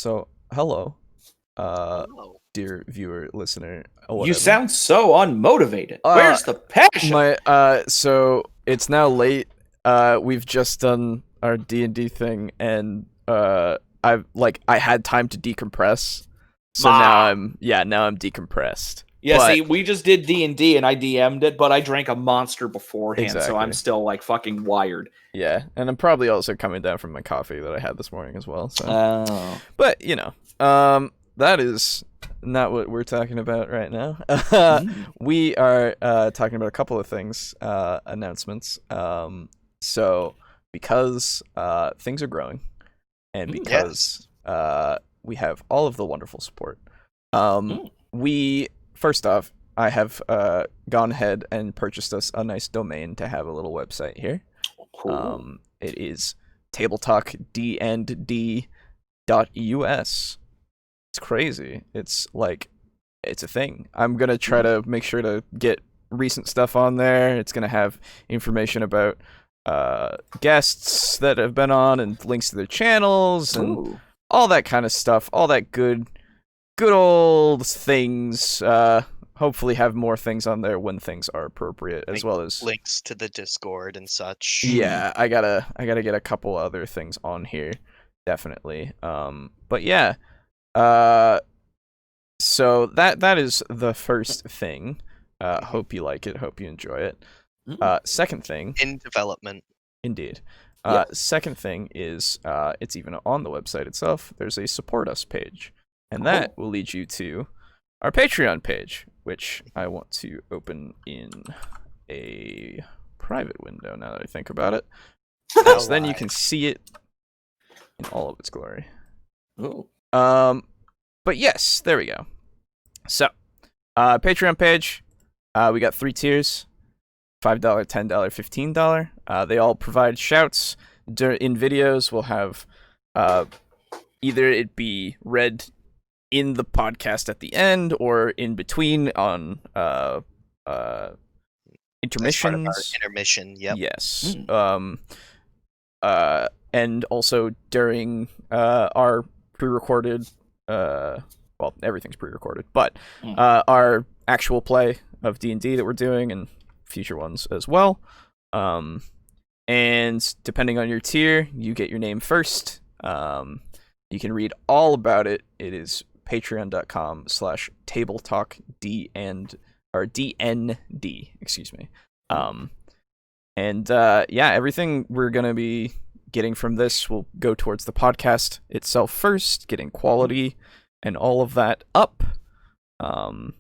So, hello, uh, Oh. dear viewer, listener, or You whatever. sound so unmotivated. Uh, Where's the passion? So it's now late. We've just done our D&D thing, and I had time to decompress. So now I'm decompressed. Yeah, But see, we just did D&D and I DM'd it, but I drank a monster beforehand, so I'm Exactly. still like fucking wired. yeah, and I'm probably also coming down from my coffee that I had this morning as well. So, Oh. but that is not what we're talking about right now. We are talking about a couple of things, announcements. So because things are growing, and because we have all of the wonderful support, we first off, I have gone ahead and purchased us a nice domain to have a little website here. Cool. It is tabletalkdnd.us. It's crazy. It's a thing. I'm gonna try to make sure to get recent stuff on there. It's gonna have information about guests that have been on and links to their channels and all that kind of stuff. All that good old things. Hopefully have more things on there when things are appropriate, as well as links to the Discord and such. Yeah, I gotta get a couple other things on here, definitely. But yeah, so that is the first thing. Hope you like it. Hope you enjoy it. Second thing, In development. indeed. Yeah. Second thing is it's even on the website itself. There's a support us page, and that will lead you to our Patreon page, which I want to open in a private window now that I think about it. So then you can see it in all of its glory. Ooh. But yes, there we go. So, Patreon page, we got 3 tiers: $5, $10, $15. They all provide shouts in videos. We'll have either it be read in the podcast at the end or in between on intermissions. As part of our intermission, yep. Yes. And also during our pre-recorded, well, everything's pre-recorded, but our actual play of D&D that we're doing, and future ones as well. And depending on your tier, you get your name first. You can read all about it. It is patreon.com/tabletalkdnd or DND, excuse me. Everything we're gonna be getting from this will go towards the podcast itself first, getting quality and all of that up, and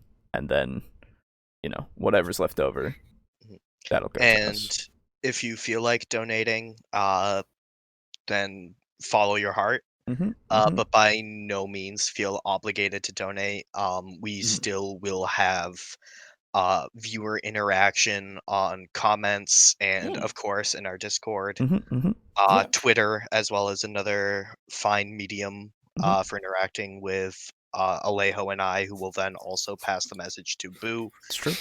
then whatever's left over, that'll go to us. And if you feel like donating, then follow your heart. But by no means feel obligated to donate. We still will have viewer interaction on comments and of course in our Discord, Twitter, as well as another fine medium for interacting with Alejo and I, who will then also pass the message to Boo. It's true.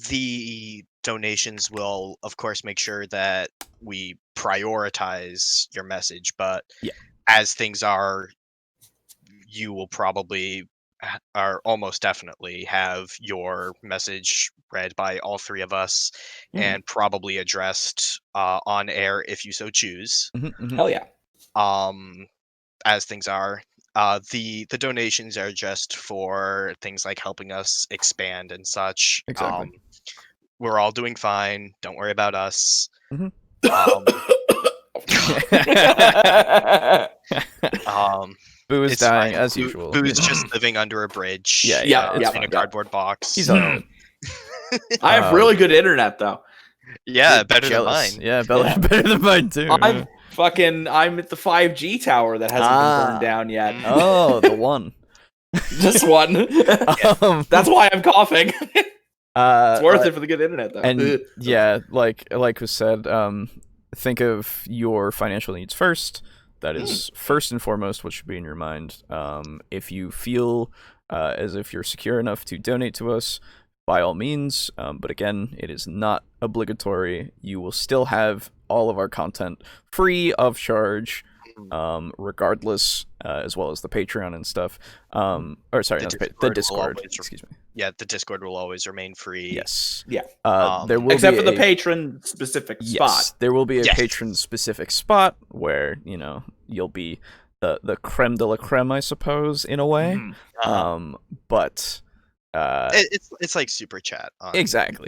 The donations will of course make sure that we prioritize your message, but as things are, you will probably are almost definitely have your message read by all 3 of us and probably addressed on air if you so choose. Hell yeah. As things are, the donations are just for things like helping us expand and such. Exactly. We're all doing fine. Don't worry about us. Boo is It's dying fine. as usual. Boo's just living under a bridge. Yeah, it's in fine. a cardboard box. He's alright. I have really good internet though. Yeah, better Jealous. than mine. Yeah, better than mine too. I'm at the 5G tower that hasn't been burned down yet. Oh, the one. This one. That's why I'm coughing. It's worth it for the good internet though. And yeah, like was said, think of your financial needs first. That is first and foremost what should be in your mind. If you feel as if you're secure enough to donate to us, by all means. But again, it is not obligatory. You will still have all of our content free of charge regardless, as well as the Patreon and stuff. Or sorry, the Discord. Excuse me. Yeah, the Discord will always remain free. Yes. Yeah. There will except be for the patron specific spot. There will be a patron specific spot where you'll be the creme de la creme, I suppose, in a way. But it's like super chat. Exactly.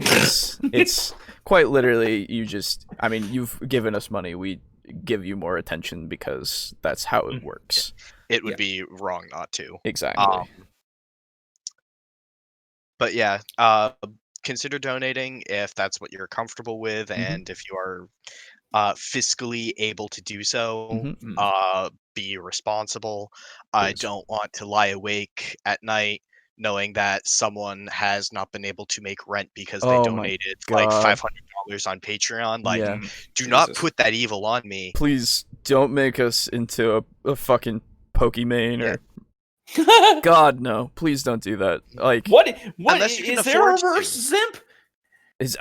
It's quite literally you've given us money. We give you more attention because that's how it works. It would be wrong not to. Exactly. But yeah, consider donating if that's what you're comfortable with, and if you are fiscally able to do so. Be responsible. I don't want to lie awake at night knowing that someone has not been able to make rent because they donated like $500 on Patreon. Like, do not put that evil on me. Please don't make us into a fucking Pokemon or God, no! Please don't do that. Like, what is there a reverse simp? Is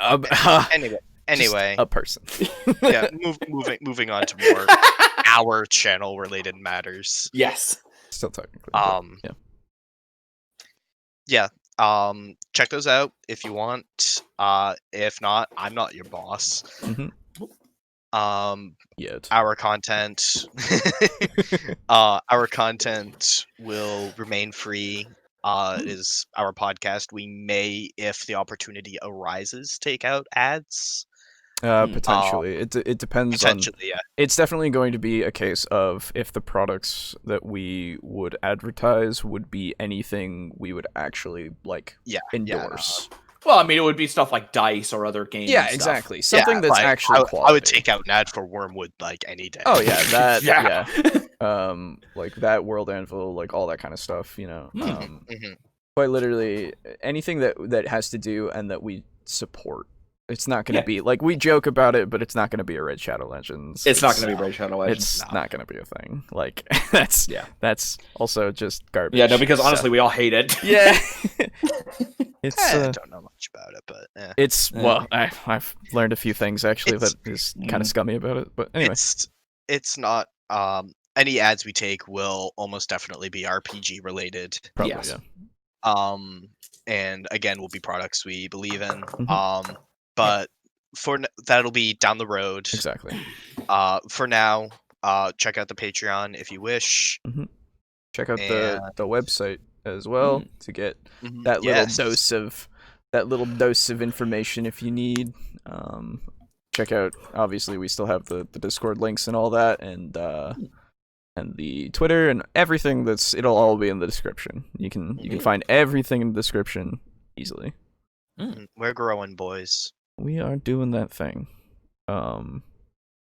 anyway, a person. Yeah, moving on to more our channel related matters. Yes, still technically. Yeah. Check those out if you want. If not, I'm not your boss. Yet. Our content will remain free. It is our podcast. We may, if the opportunity arises, take out ads. Potentially. It depends potentially, on... It's definitely going to be a case of if the products that we would advertise would be anything we would actually, endorse. Well, I mean, it would be stuff like Dice or other games. Yeah, exactly. Something that's actually quality. I would take out an ad for Wormwood, any day. Oh, yeah, that... like that World Anvil, like all that kind of stuff, Quite literally, anything that has to do and that we support. It's not going to be like we joke about it, but it's not going to be a Red Shadow Legends. It's not going to be Red Shadow Legends. It's not going to be a thing. Like that's also just garbage. Yeah, no, because honestly, we all hate it. Yeah, I don't know much about it, but it's I've learned a few things actually that is kind of scummy about it. But anyway, it's not. Any ads we take will almost definitely be RPG related. Probably, and again, will be products we believe in. But that'll be down the road. Exactly. For now, check out the Patreon if you wish. Check out the website as well to get that little dose of information if you need. Check out. Obviously, we still have the Discord links and all that, and the Twitter and everything. It'll all be in the description. You can find everything in the description easily. We're growing, boys. We are doing that thing. But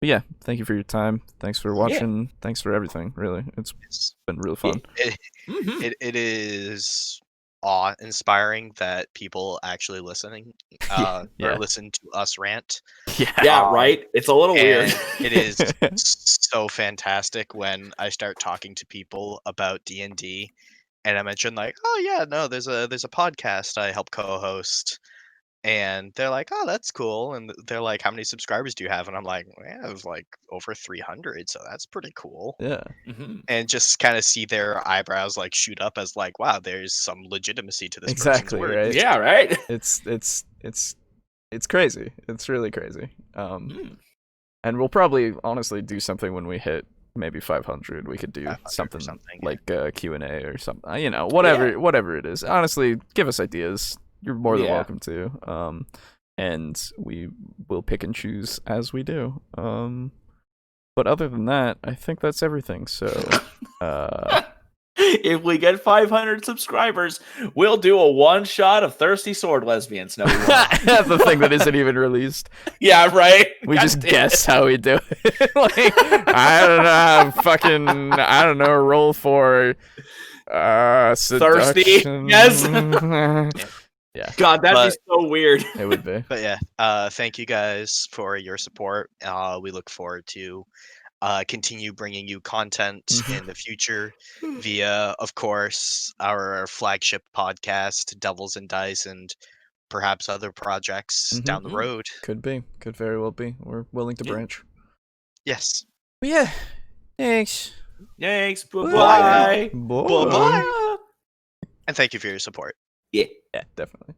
yeah, thank you for your time. Thanks for watching. Yeah. Thanks for everything. Really, it's been really fun. It is awe-inspiring that people actually listening or listen to us rant. Yeah, right. It's a little weird. It is so fantastic when I start talking to people about D&D, and I mention like, oh yeah, no, there's a podcast I help co-host. And they're like, oh, that's cool. And they're like, how many subscribers do you have? And I'm like, well, yeah, it was like over 300. So that's pretty cool. Yeah. And just kind of see their eyebrows like shoot up as like, wow, there's some legitimacy to this exactly, person's words. Right? Yeah, right. It's crazy. It's really crazy. And we'll probably honestly do something when we hit maybe 500. We could do something like Q&A or something. Whatever it is. Honestly, give us ideas. You're more than welcome to. And we will pick and choose as we do. But other than that, I think that's everything. So, if we get 500 subscribers, we'll do a one-shot of Thirsty Sword Lesbians. No, we won't. That's the thing that isn't even released. Yeah, right. We just guess how we do it. Like, I don't know, roll for thirsty. Seduction. Yes. Yeah. God, that'd be so weird. It would be. But yeah, thank you guys for your support. We look forward to continue bringing you content in the future via, of course, our flagship podcast, Devils and Dice, and perhaps other projects down the road. Could very well be. We're willing to branch. Yes. But yeah, Thanks. Bye-bye. Bye. Bye-bye. And thank you for your support. Yeah. Yeah, definitely.